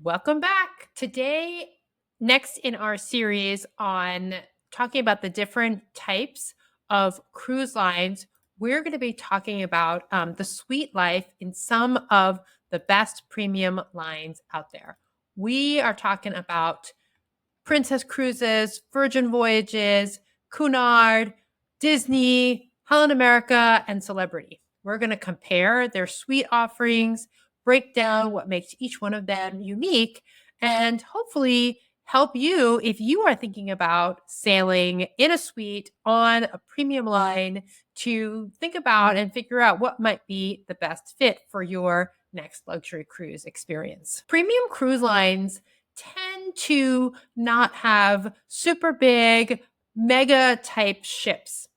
Welcome back. Today, next in our series on talking about the different types of cruise lines, we're going to be talking about the suite life in some of the best premium lines out there. We are talking about Princess Cruises, Virgin Voyages, Cunard, Disney, Holland America, and Celebrity. We're going to compare their suite offerings, break down what makes each one of them unique, and hopefully help you if you are thinking about sailing in a suite on a premium line to think about and figure out what might be the best fit for your next luxury cruise experience. Premium cruise lines tend to not have super big, mega type ships.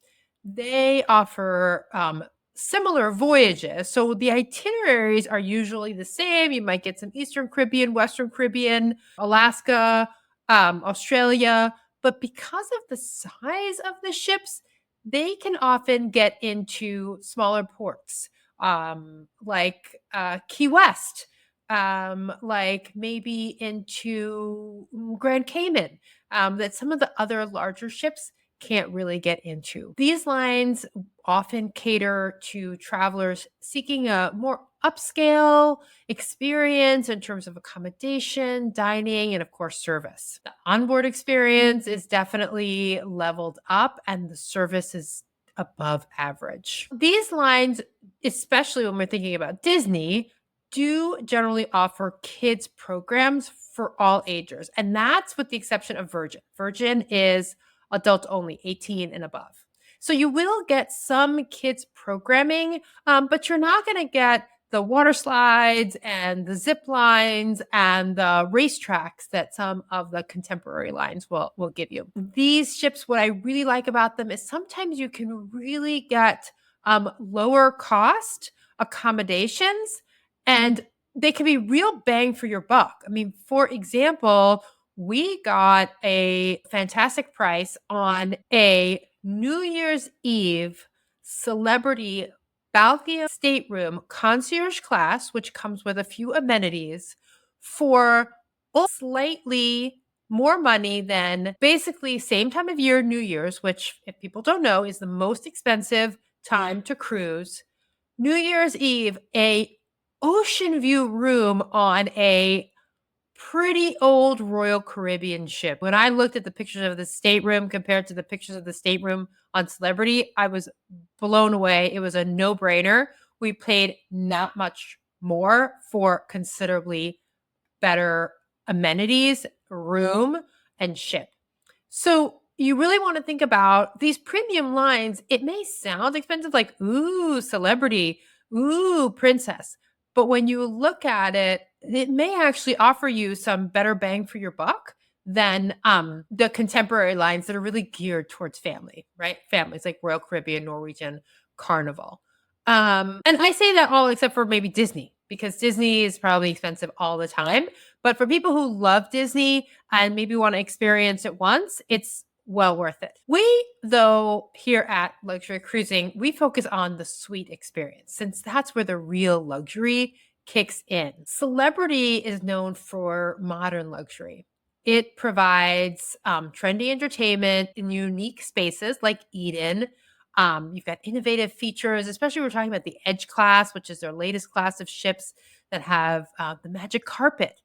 They offer similar voyages. So the itineraries are usually the same. You might get some Eastern Caribbean, Western Caribbean, Alaska, Australia. But because of the size of the ships, they can often get into smaller ports like Key West, like maybe into Grand Cayman, that some of the other larger ships can't really get into. These lines often cater to travelers seeking a more upscale experience in terms of accommodation, dining, and of course, service. The onboard experience is definitely leveled up and the service is above average. These lines, especially when we're thinking about Disney, do generally offer kids programs for all ages. And that's with the exception of Virgin. Virgin is adult only, 18 and above. So you will get some kids programming, but you're not going to get the water slides and the zip lines and the racetracks that some of the contemporary lines will give you. These ships, what I really like about them is sometimes you can really get lower cost accommodations and they can be real bang for your buck. I mean, for example, we got a fantastic price on a New Year's Eve celebrity balcony stateroom concierge class, which comes with a few amenities for slightly more money than basically same time of year, New Year's, which if people don't know is the most expensive time to cruise. New Year's Eve, a ocean view room on a pretty old Royal Caribbean ship. When I looked at the pictures of the stateroom compared to the pictures of the stateroom on Celebrity, I was blown away. It was a no-brainer. We paid not much more for considerably better amenities, room, and ship. So you really want to think about these premium lines. It may sound expensive, like, ooh, Celebrity, ooh, Princess. But when you look at it, it may actually offer you some better bang for your buck than the contemporary lines that are really geared towards family, right? Families like Royal Caribbean, Norwegian, Carnival. And I say that all except for maybe Disney, because Disney is probably expensive all the time. But for people who love Disney and maybe want to experience it once, it's well worth it. We, though, here at Luxury Cruising, we focus on the suite experience since that's where the real luxury kicks in. Celebrity is known for modern luxury. It provides trendy entertainment in unique spaces like Eden. You've got innovative features, especially we're talking about the Edge class, which is their latest class of ships that have the magic carpet.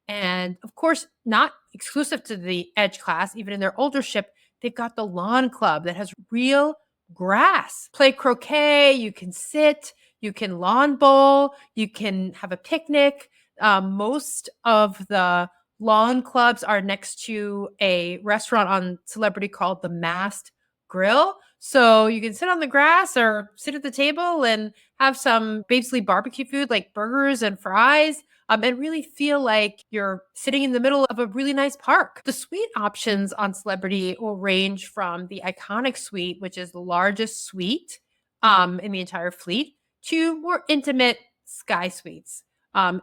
And of course, not exclusive to the Edge class, even in their older ship, they've got the lawn club that has real grass. Play croquet, you can sit, you can lawn bowl, you can have a picnic. Most of the lawn clubs are next to a restaurant on Celebrity called the Mast Grill. So you can sit on the grass or sit at the table and have some basically barbecue food like burgers and fries. And really feel like you're sitting in the middle of a really nice park. The suite options on Celebrity will range from the iconic suite, which is the largest suite in the entire fleet, to more intimate sky suites.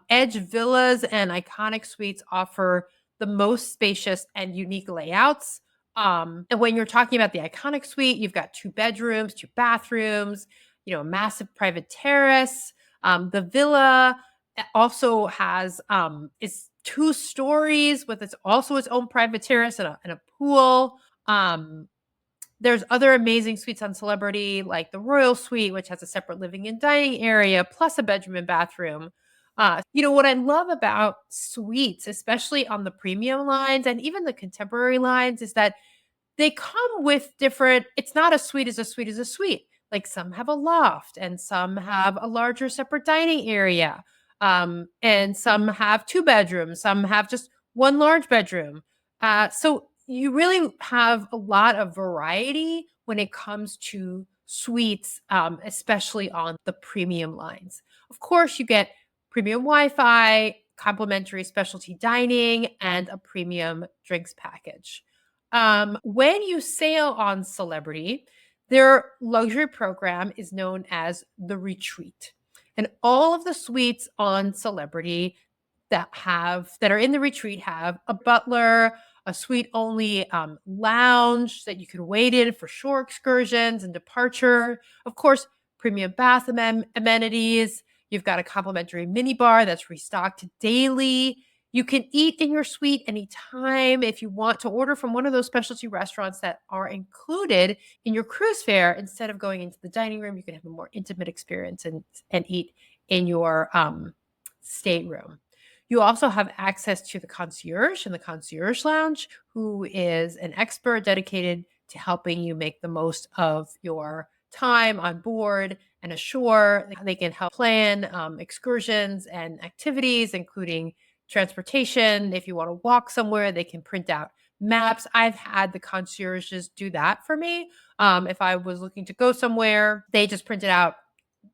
Edge villas and iconic suites offer the most spacious and unique layouts. And when you're talking about the iconic suite, you've got 2 bedrooms, 2 bathrooms, a massive private terrace. The villa also has is 2 stories with its own private terrace and a pool. There's other amazing suites on Celebrity, like the Royal Suite, which has a separate living and dining area, plus a bedroom and bathroom. What I love about suites, especially on the premium lines and even the contemporary lines, is that they come with different it's not a suite as a suite as a suite. Like, some have a loft, and some have a larger separate dining area, and some have 2 bedrooms, some have just 1 large bedroom. So you really have a lot of variety when it comes to suites, especially on the premium lines. Of course, you get premium Wi-Fi, complimentary specialty dining, and a premium drinks package. When you sail on Celebrity, their luxury program is known as the Retreat. And all of the suites on Celebrity that are in the Retreat have a butler, a suite only lounge that you can wait in for shore excursions and departure. Of course, premium bath amenities. You've got a complimentary mini bar that's restocked daily. You can eat in your suite anytime. If you want to order from one of those specialty restaurants that are included in your cruise fare, instead of going into the dining room, you can have a more intimate experience and eat in your stateroom. You also have access to the concierge in the concierge lounge, who is an expert dedicated to helping you make the most of your time on board and ashore. They can help plan excursions and activities, including transportation. If you want to walk somewhere, they can print out maps. I've had the concierges do that for me. If I was looking to go somewhere, they just printed out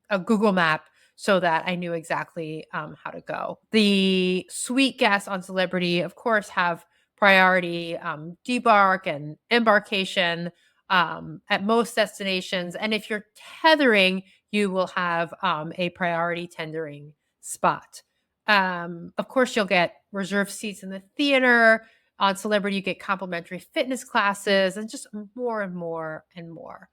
a Google map so that I knew exactly how to go. The suite guests on Celebrity, of course, have priority debark and embarkation at most destinations. And if you're tethering, you will have a priority tendering spot. Of course, you'll get reserved seats in the theater. On Celebrity, you get complimentary fitness classes and just more and more and more.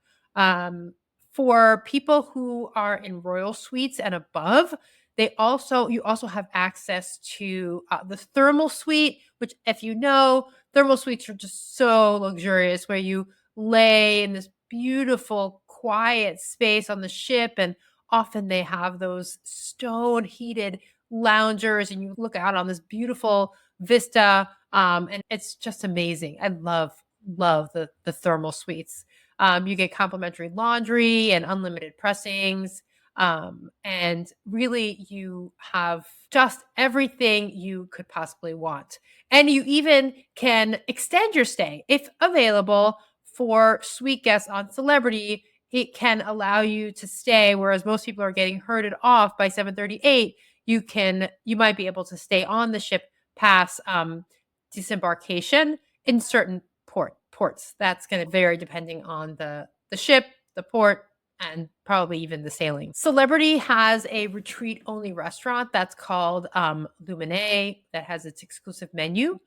For people who are in royal suites and above, you also have access to the thermal suite, which, if you know, thermal suites are just so luxurious, where you lay in this beautiful, quiet space on the ship, and often they have those stone heated loungers, and you look out on this beautiful vista, and it's just amazing. I love the thermal suites. You get complimentary laundry and unlimited pressings. And really, you have just everything you could possibly want. And you even can extend your stay if available. For suite guests on Celebrity, it can allow you to stay, whereas most people are getting herded off by 7:38. You might be able to stay on the ship past disembarkation in certain ports. That's going to vary depending on the ship, the port, and probably even the sailing. Celebrity has a retreat only restaurant that's called Lumine, that has its exclusive menu.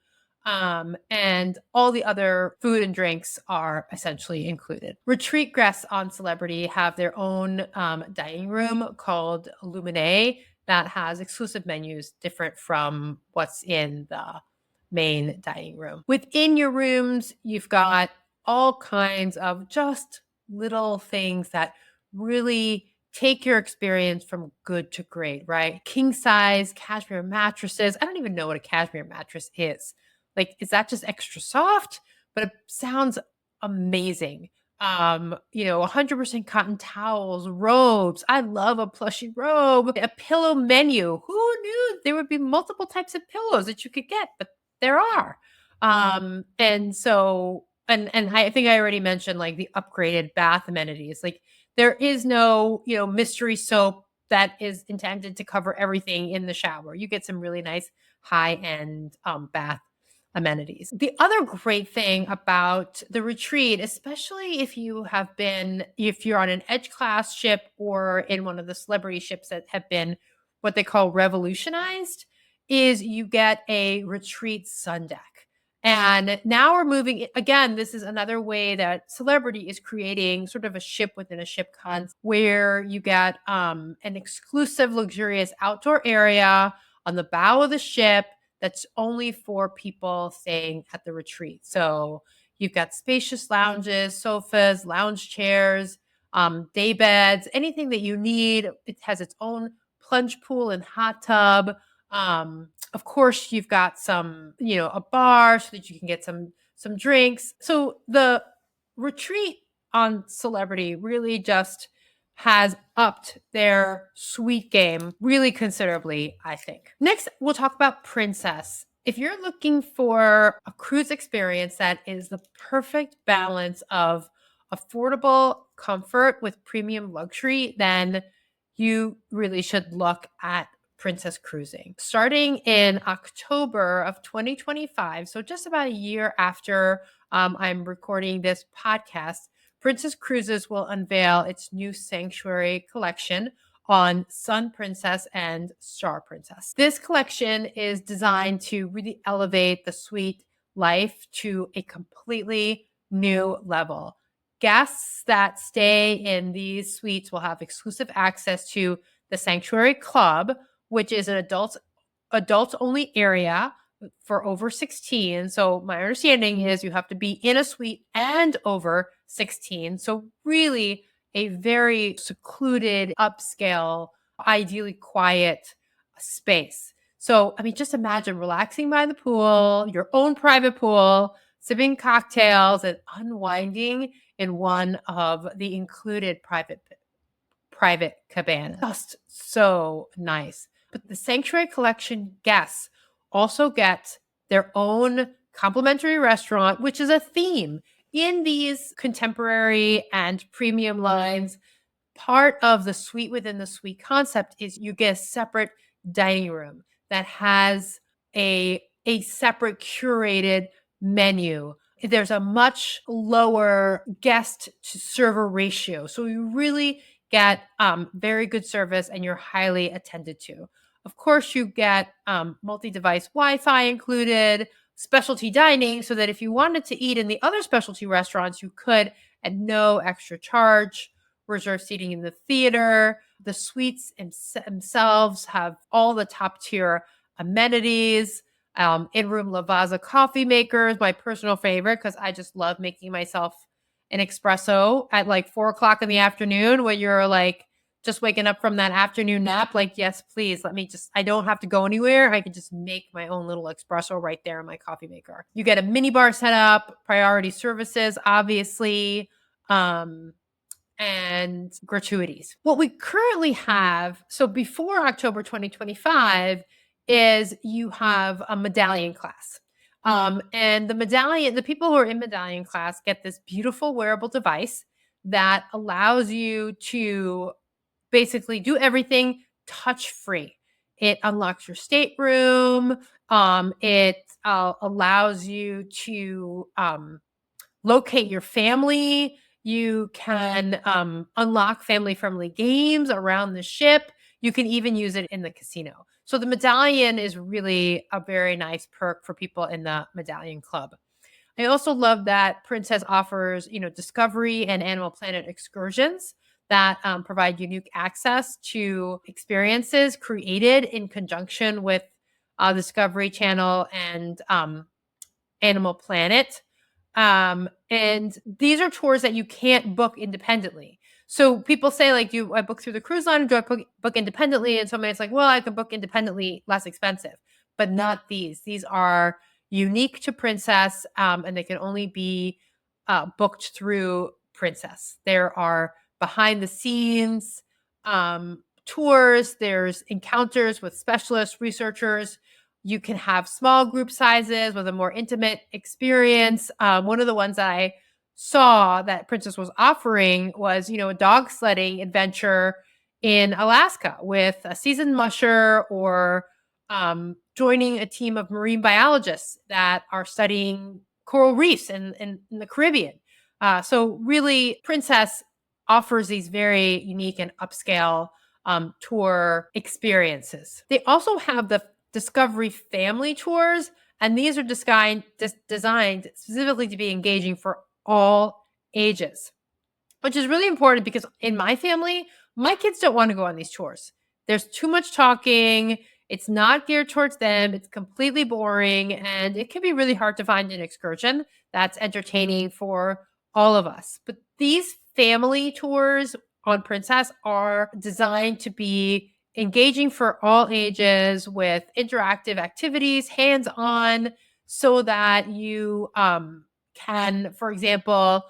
And all the other food and drinks are essentially included. Retreat guests on Celebrity have their own dining room called Lumine that has exclusive menus different from what's in the main dining room. Within your rooms, you've got all kinds of just little things that really take your experience from good to great, right? King size cashmere mattresses. I don't even know what a cashmere mattress is. Like, is that just extra soft? But it sounds amazing. 100% cotton towels, robes. I love a plushy robe. A pillow menu. Who knew there would be multiple types of pillows that you could get? But there are. And I think I already mentioned, like, the upgraded bath amenities. Like, there is no, mystery soap that is intended to cover everything in the shower. You get some really nice high-end bath amenities. The other great thing about the retreat, especially if you're on an edge class ship or in one of the Celebrity ships that have been what they call revolutionized, is you get a retreat sun deck. And now we're moving again. This is another way that Celebrity is creating sort of a ship within a ship concept, where you get an exclusive, luxurious outdoor area on the bow of the ship that's only for people staying at the retreat. So you've got spacious lounges, sofas, lounge chairs, day beds, anything that you need. It has its own plunge pool and hot tub. Of course, you've got some, a bar so that you can get some drinks. So the retreat on Celebrity really just has upped their suite game really considerably, I think. Next, we'll talk about Princess. If you're looking for a cruise experience that is the perfect balance of affordable comfort with premium luxury, then you really should look at Princess Cruising. Starting in October of 2025, so just about a year after I'm recording this podcast, Princess Cruises will unveil its new Sanctuary collection on Sun Princess and Star Princess. This collection is designed to really elevate the suite life to a completely new level. Guests that stay in these suites will have exclusive access to the Sanctuary Club, which is an adults only area for over 16. So my understanding is you have to be in a suite and over 16. So really a very secluded, upscale, ideally quiet space. So, I mean, just imagine relaxing by the pool, your own private pool, sipping cocktails and unwinding in one of the included private cabanas. Just so nice. But the Sanctuary Collection guests also get their own complimentary restaurant, which is a theme in these contemporary and premium lines. Part of the suite within the suite concept is you get a separate dining room that has a separate curated menu. There's a much lower guest to server ratio. So you really get very good service and you're highly attended to. Of course, you get multi-device Wi-Fi included, specialty dining, so that if you wanted to eat in the other specialty restaurants, you could at no extra charge. Reserved seating in the theater. The suites themselves have all the top tier amenities. In-room Lavazza coffee makers, my personal favorite, because I just love making myself an espresso at like 4 o'clock in the afternoon when you're like just waking up from that afternoon nap. Like, yes, please, I don't have to go anywhere. I can just make my own little espresso right there in my coffee maker. You get a mini bar set up, priority services, obviously. And gratuities. What we currently have, so before October 2025, is you have a medallion class. And the people who are in medallion class get this beautiful wearable device that allows you to basically do everything touch-free. It unlocks your stateroom. It allows you to locate your family. You can unlock family-friendly games around the ship. You can even use it in the casino. So the medallion is really a very nice perk for people in the medallion club. I also love that Princess offers, Discovery and Animal Planet excursions that provide unique access to experiences created in conjunction with Discovery Channel and Animal Planet. And these are tours that you can't book independently. So people say, like, do I book through the cruise line or do I book independently? And somebody's like, well, I can book independently, less expensive, but not these. These are unique to Princess, and they can only be booked through Princess. There are behind the scenes tours. There's encounters with specialists, researchers. You can have small group sizes with a more intimate experience. One of the ones that I saw that Princess was offering was, a dog sledding adventure in Alaska with a seasoned musher or joining a team of marine biologists that are studying coral reefs in the Caribbean. So really, Princess offers these very unique and upscale tour experiences. They also have the Discovery family tours, and these are designed specifically to be engaging for all ages, which is really important because in my family, my kids don't want to go on these tours. There's too much talking. It's not geared towards them. It's completely boring, and it can be really hard to find an excursion that's entertaining for all of us. But these family tours on Princess are designed to be engaging for all ages with interactive activities, hands-on, so that you can, for example,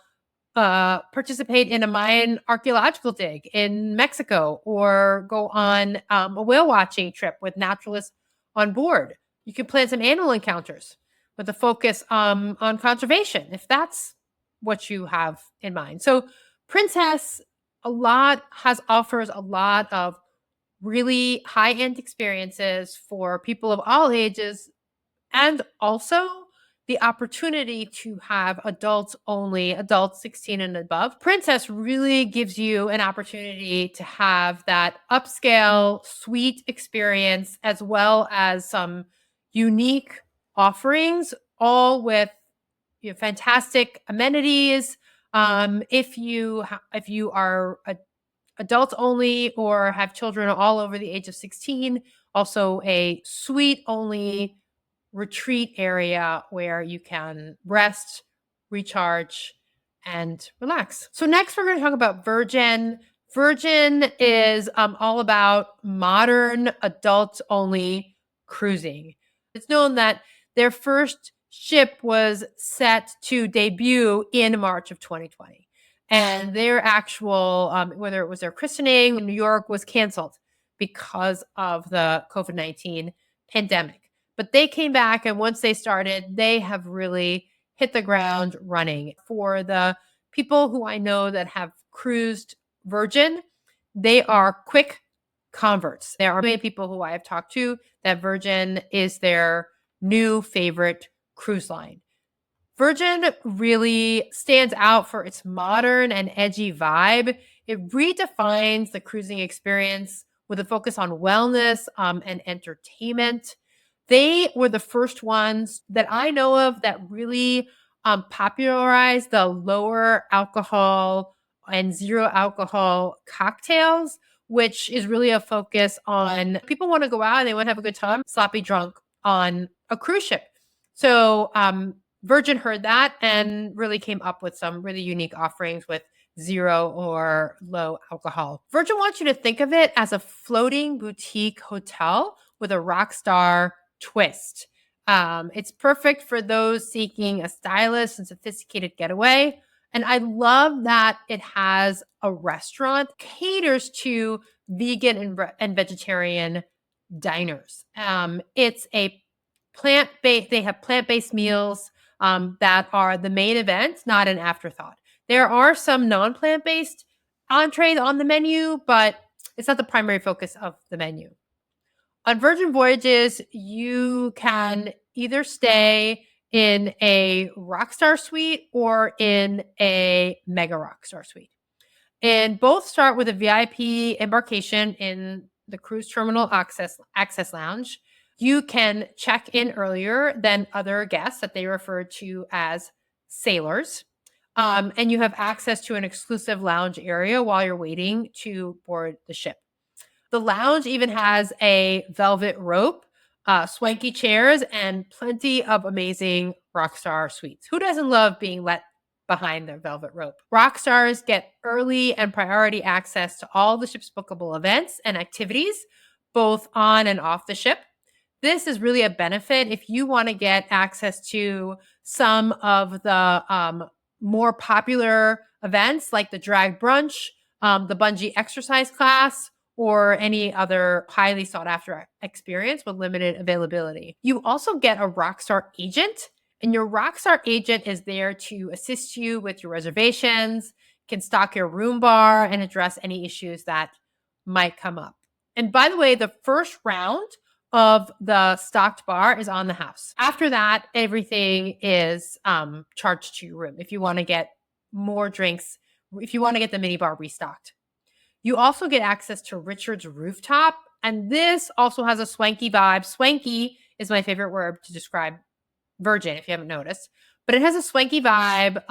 participate in a Mayan archaeological dig in Mexico, or go on a whale watching trip with naturalists on board. You can plan some animal encounters with a focus on conservation, if that's what you have in mind. So, Princess offers a lot of really high end experiences for people of all ages, and also the opportunity to have adults only, adults 16 and above. Princess really gives you an opportunity to have that upscale suite experience, as well as some unique offerings, all with fantastic amenities. If you are adults only or have children all over the age of 16, also a suite only retreat area where you can rest, recharge, and relax. So next we're going to talk about Virgin. Virgin is all about modern adults only cruising. It's known that their first ship was set to debut in March of 2020. And their actual, whether it was their christening in New York, was canceled because of the COVID-19 pandemic. But they came back, and once they started, they have really hit the ground running. For the people who I know that have cruised Virgin, they are quick converts. There are many people who I have talked to that Virgin is their new favorite cruise line. Virgin really stands out for its modern and edgy vibe. It redefines the cruising experience with a focus on wellness and entertainment. They were the first ones that I know of that really popularized the lower alcohol and zero alcohol cocktails, which is really a focus on people want to go out and they want to have a good time, sloppy drunk on a cruise ship. So Virgin heard that and really came up with some really unique offerings with zero or low alcohol. Virgin wants you to think of it as a floating boutique hotel with a rock star twist. It's perfect for those seeking a stylish and sophisticated getaway. And I love that it has a restaurant caters to vegan and vegetarian diners. It's a plant-based, they have plant-based meals that are the main event, not an afterthought. There are some non-plant-based entrees on the menu, but it's not the primary focus of the menu. On Virgin Voyages, you can either stay in a Rockstar suite or in a Mega Rockstar suite. And both start with a VIP embarkation in the cruise terminal access lounge. You can check in earlier than other guests that they refer to as sailors. And you have access to an exclusive lounge area while you're waiting to board the ship. The lounge even has a velvet rope, swanky chairs, and plenty of amazing Rockstar suites. Who doesn't love being let behind their velvet rope? Rock stars get early and priority access to all the ship's bookable events and activities, both on and off the ship. This is really a benefit if you want to get access to some of the more popular events like the drag brunch, the bungee exercise class, or any other highly sought after experience with limited availability. You also get a Rockstar agent, and your Rockstar agent is there to assist you with your reservations, can stock your room bar, and address any issues that might come up. And by the way, the first round of the stocked bar is on the house. After that, everything is charged to your room if you want to get more drinks, if you want to get the mini bar restocked. You also get access to Richard's Rooftop, and this also has a swanky vibe. Swanky is my favorite word to describe Virgin, if you haven't noticed. But it has a swanky vibe,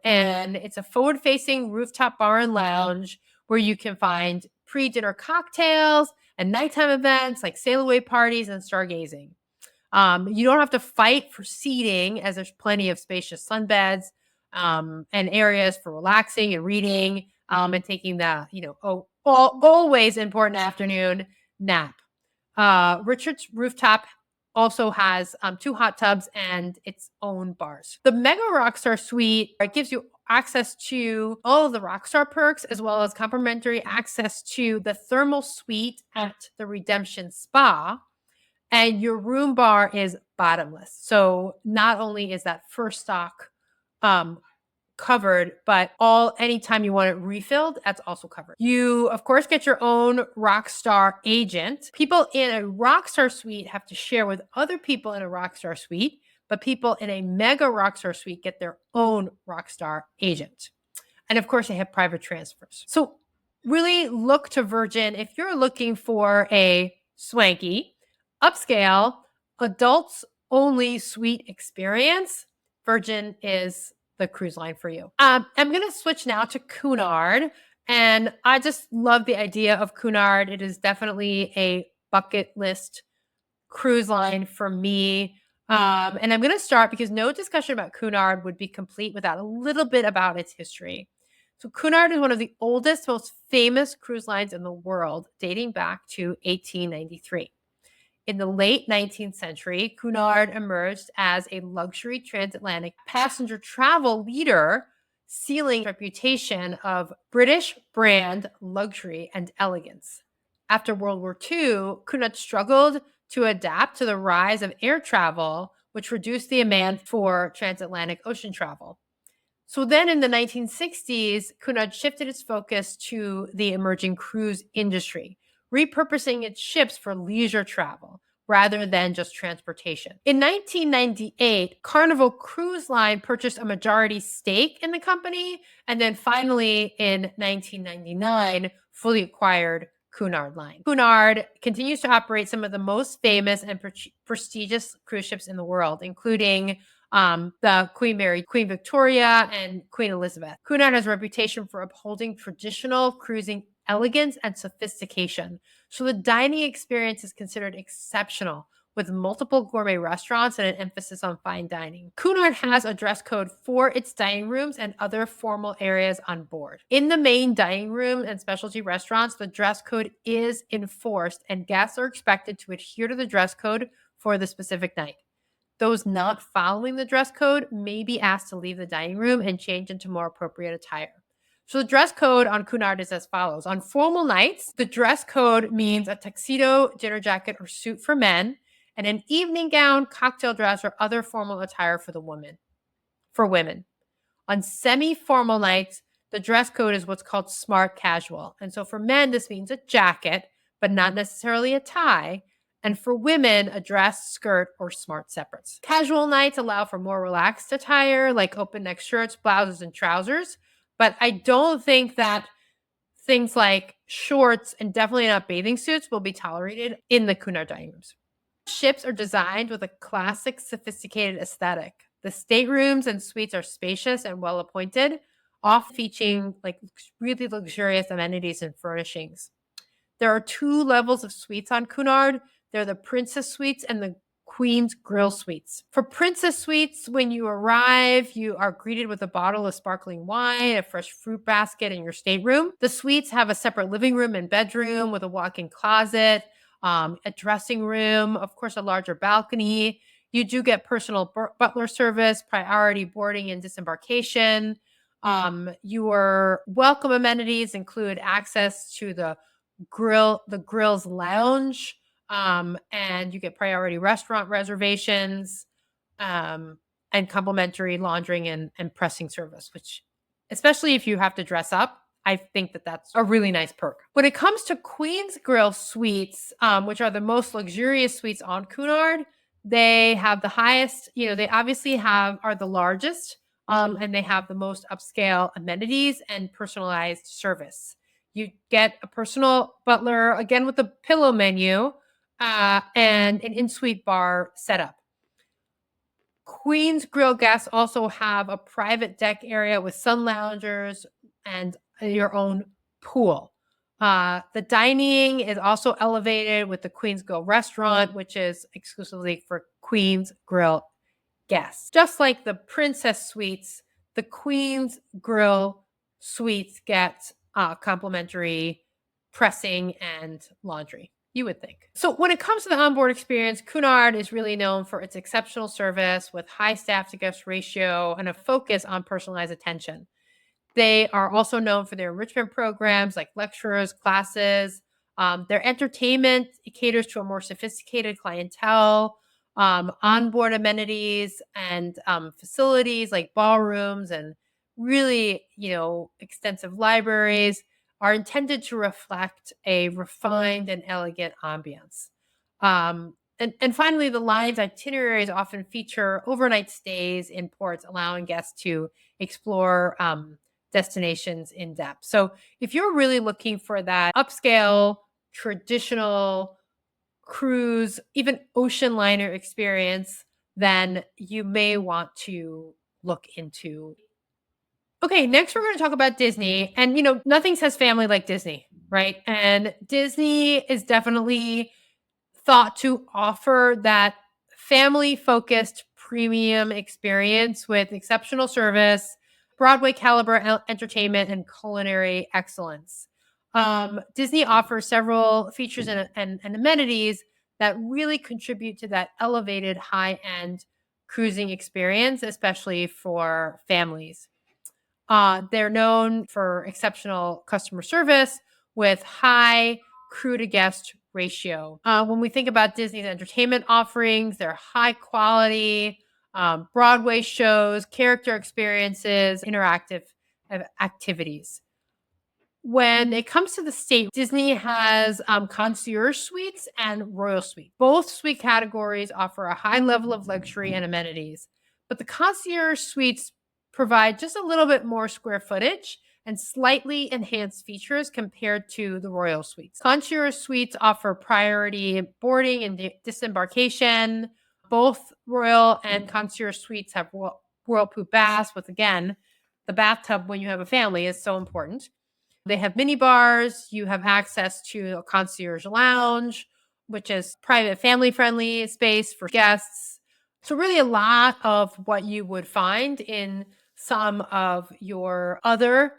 and it's a forward-facing rooftop bar and lounge where you can find pre-dinner cocktails and nighttime events like sail away parties and stargazing. You don't have to fight for seating, as there's plenty of spacious sunbeds and areas for relaxing and reading and taking the, always important afternoon nap. Richard's Rooftop also has 2 hot tubs and its own bars. The Mega Rockstar Suite, it gives you access to all of the Rockstar perks as well as complimentary access to the thermal suite at the Redemption Spa. And your room bar is bottomless. So not only is that first stock covered, but anytime you want it refilled, that's also covered. You, of course, get your own Rockstar agent. People in a Rockstar suite have to share with other people in a Rockstar suite, but people in a Mega Rockstar suite get their own Rockstar agent. And of course, they have private transfers. So really look to Virgin if you're looking for a swanky, upscale, adults only suite experience. Virgin is the cruise line for you. I'm going to switch now to Cunard. And I just love the idea of Cunard. It is definitely a bucket list cruise line for me. And I'm going to start because no discussion about Cunard would be complete without a little bit about its history. So Cunard is one of the oldest, most famous cruise lines in the world, dating back to 1893. In the late 19th century, Cunard emerged as a luxury transatlantic passenger travel leader, sealing the reputation of British brand luxury and elegance. After World War II, Cunard struggled to adapt to the rise of air travel, which reduced the demand for transatlantic ocean travel. So then in the 1960s, Cunard shifted its focus to the emerging cruise industry, repurposing its ships for leisure travel rather than just transportation. In 1998, Carnival Cruise Line purchased a majority stake in the company, and then finally in 1999, fully acquired Cunard Line. Cunard continues to operate some of the most famous and prestigious cruise ships in the world, including the Queen Mary, Queen Victoria, and Queen Elizabeth. Cunard has a reputation for upholding traditional cruising elegance and sophistication. So the dining experience is considered exceptional, with multiple gourmet restaurants and an emphasis on fine dining. Cunard has a dress code for its dining rooms and other formal areas on board. In the main dining room and specialty restaurants, the dress code is enforced and guests are expected to adhere to the dress code for the specific night. Those not following the dress code may be asked to leave the dining room and change into more appropriate attire. So the dress code on Cunard is as follows. On formal nights, the dress code means a tuxedo, dinner jacket, or suit for men, and an evening gown, cocktail dress, or other formal attire for women. On semi-formal nights, the dress code is what's called smart casual. And so for men, this means a jacket, but not necessarily a tie. And for women, a dress, skirt, or smart separates. Casual nights allow for more relaxed attire, like open neck shirts, blouses, and trousers. But I don't think that things like shorts and definitely not bathing suits will be tolerated in the Cunard dining rooms. Ships are designed with a classic, sophisticated aesthetic. The staterooms and suites are spacious and well appointed, often featuring like really luxurious amenities and furnishings. There are 2 levels of suites on Cunard. They're the Princess Suites and the Queen's Grill Suites. For Princess Suites, when you arrive, you are greeted with a bottle of sparkling wine, a fresh fruit basket in your stateroom. The suites have a separate living room and bedroom with a walk-in closet, a dressing room, of course, a larger balcony. You do get personal butler service, priority boarding and disembarkation. Your welcome amenities include access to the grill's lounge, and you get priority restaurant reservations, and complimentary laundering and pressing service, which, especially if you have to dress up, I think that that's a really nice perk. When it comes to Queen's Grill Suites, which are the most luxurious suites on Cunard, they have the highest, they obviously are the largest, and they have the most upscale amenities and personalized service. You get a personal butler, again with a pillow menu, and an in-suite bar setup. Queen's Grill guests also have a private deck area with sun loungers and your own pool. The dining is also elevated with the Queen's Grill restaurant, which is exclusively for Queen's Grill guests. Just like the Princess Suites, the Queen's Grill suites get complimentary pressing and laundry. You would think. So when it comes to the onboard experience, Cunard is really known for its exceptional service with high staff to guest ratio and a focus on personalized attention. They are also known for their enrichment programs like lectures, classes. Their entertainment caters to a more sophisticated clientele. Onboard amenities and facilities like ballrooms and really, extensive libraries are intended to reflect a refined and elegant ambiance. And finally, the line's itineraries often feature overnight stays in ports, allowing guests to explore destinations in depth. So if you're really looking for that upscale, traditional cruise, even ocean liner experience, then you may want to look into. Okay, next we're going to talk about Disney. And, nothing says family like Disney, right? And Disney is definitely thought to offer that family focused premium experience with exceptional service, Broadway caliber entertainment, and culinary excellence. Disney offers several features and amenities that really contribute to that elevated high end cruising experience, especially for families. They're known for exceptional customer service with high crew to guest ratio. When we think about Disney's entertainment offerings, they're high quality, Broadway shows, character experiences, interactive activities. When it comes to the state, Disney has concierge suites and royal suite. Both suite categories offer a high level of luxury and amenities, but the concierge suites provide just a little bit more square footage and slightly enhanced features compared to the royal suites. Concierge suites offer priority boarding and disembarkation. Both royal and concierge suites have whirlpool baths with, again, the bathtub when you have a family is so important. They have mini bars. You have access to a concierge lounge, which is private family friendly space for guests. So really a lot of what you would find in some of your other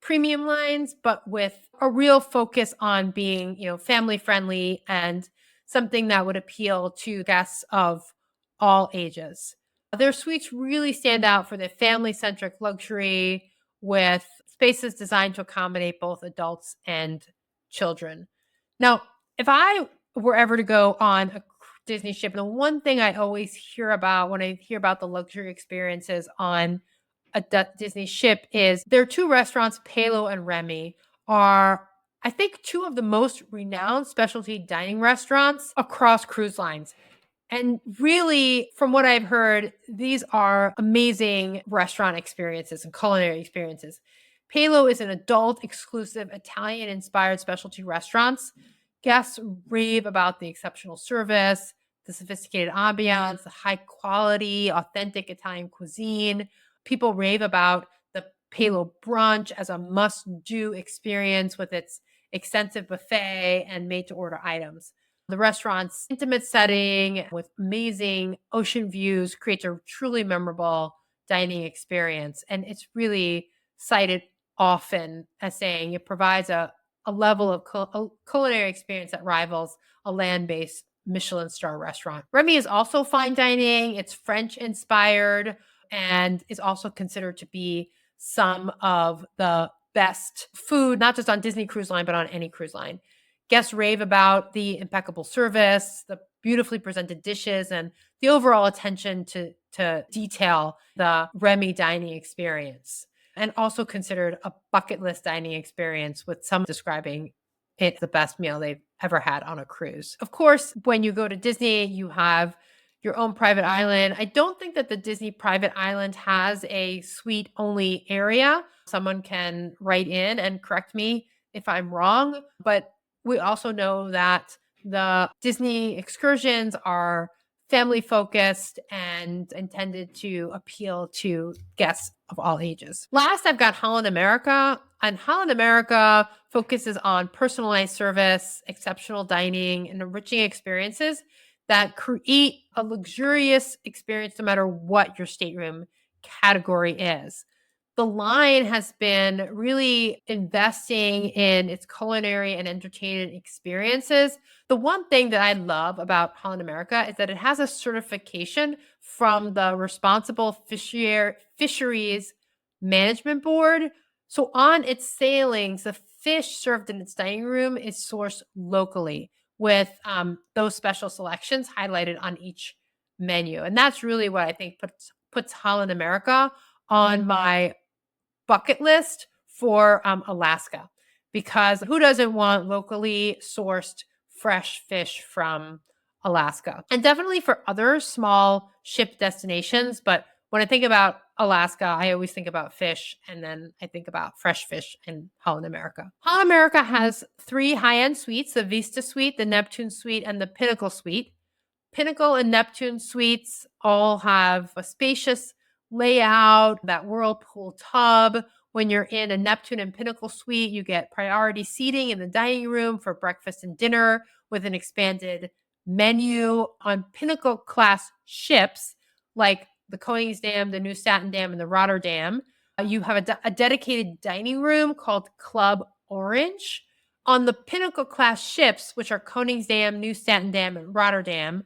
premium lines, but with a real focus on being, family friendly and something that would appeal to guests of all ages. Their suites really stand out for their family-centric luxury with spaces designed to accommodate both adults and children. Now, if I were ever to go on a Disney ship, the one thing I always hear about when I hear about the luxury experiences on a Disney ship is their two restaurants, Palo and Remy, are, I think, two of the most renowned specialty dining restaurants across cruise lines. And really, from what I've heard, these are amazing restaurant experiences and culinary experiences. Palo is an adult exclusive Italian inspired specialty restaurants. Guests rave about the exceptional service, the sophisticated ambiance, the high quality, authentic Italian cuisine. People rave about the Palo brunch as a must do experience with its extensive buffet and made to order items. The restaurant's intimate setting with amazing ocean views creates a truly memorable dining experience. And it's really cited often as saying it provides a level of culinary experience that rivals a land-based Michelin star restaurant. Remy is also fine dining. It's French inspired and is also considered to be some of the best food, not just on Disney Cruise Line, but on any cruise line. Guests rave about the impeccable service, the beautifully presented dishes, and the overall attention to detail, the Remy dining experience, and also considered a bucket list dining experience, with some describing it the best meal they've ever had on a cruise. Of course, when you go to Disney, you have your own private island. I don't think that the Disney private island has a suite only area. Someone can write in and correct me if I'm wrong, but we also know that the Disney excursions are family focused and intended to appeal to guests of all ages. Last, I've got Holland America, and Holland America focuses on personalized service, exceptional dining, and enriching experiences that create a luxurious experience no matter what your stateroom category is. The line has been really investing in its culinary and entertainment experiences. The one thing that I love about Holland America is that it has a certification from the Responsible Fisheries Management Board. So on its sailings, the fish served in its dining room is sourced locally with those special selections highlighted on each menu. And that's really what I think puts Holland America on my bucket list for Alaska, because who doesn't want locally sourced fresh fish from Alaska? And definitely for other small ship destinations. But when I think about Alaska, I always think about fish, and then I think about fresh fish in Holland America. Holland America has 3 high-end suites: the Vista Suite, the Neptune Suite, and the Pinnacle Suite. Pinnacle and Neptune suites all have a spacious layout, that whirlpool tub. When you're in a Neptune and Pinnacle suite, you get priority seating in the dining room for breakfast and dinner with an expanded menu. On Pinnacle class ships, like the Koningsdam, the New Statendam, and the Rotterdam, you have a dedicated dining room called Club Orange. On the Pinnacle class ships, which are Koningsdam, New Statendam, and Rotterdam,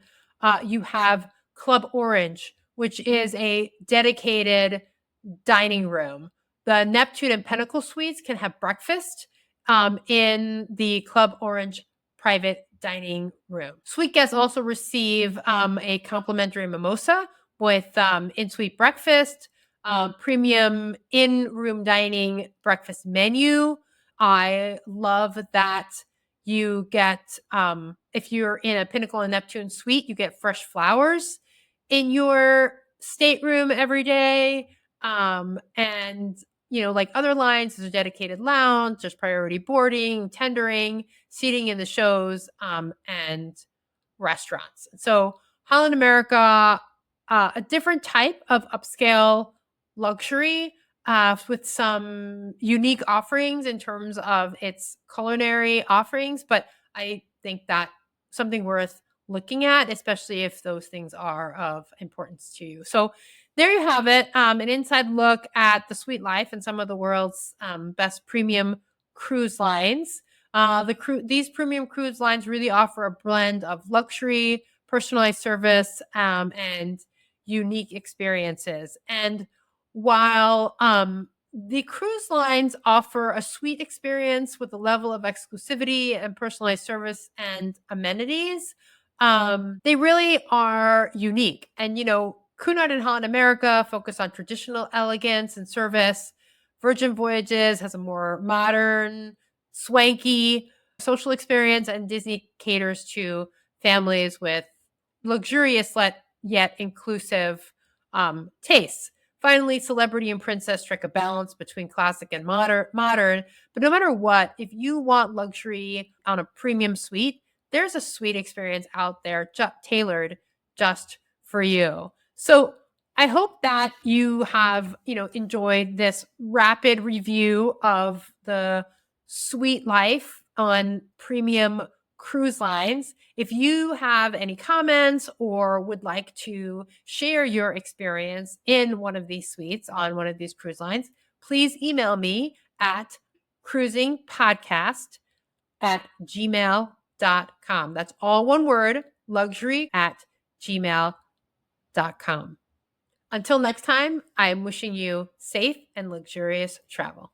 you have Club Orange, which is a dedicated dining room. The Neptune and Pinnacle suites can have breakfast in the Club Orange private dining room. Suite guests also receive a complimentary mimosa with in-suite breakfast, premium in-room dining breakfast menu. I love that you get, if you're in a Pinnacle and Neptune suite, you get fresh flowers in your stateroom every day. And, like other lines, there's a dedicated lounge, there's priority boarding, tendering, seating in the shows, and restaurants. So Holland America, a different type of upscale luxury with some unique offerings in terms of its culinary offerings. But I think that something worth looking at, especially if those things are of importance to you. So there you have it, an inside look at the suite life and some of the world's best premium cruise lines. These premium cruise lines really offer a blend of luxury, personalized service, and unique experiences. And while the cruise lines offer a suite experience with a level of exclusivity and personalized service and amenities, they really are unique. And, Cunard and Holland America focus on traditional elegance and service. Virgin Voyages has a more modern, swanky social experience, and Disney caters to families with luxurious yet inclusive tastes. Finally, Celebrity and Princess strike a balance between classic and modern. But no matter what, if you want luxury on a premium suite, there's a suite experience out there tailored just for you. So I hope that you have, enjoyed this rapid review of the suite life on premium cruise lines. If you have any comments or would like to share your experience in one of these suites on one of these cruise lines, please email me at cruisingpodcast@gmail.com. That's all one word, luxury@gmail.com. Until next time, I am wishing you safe and luxurious travel.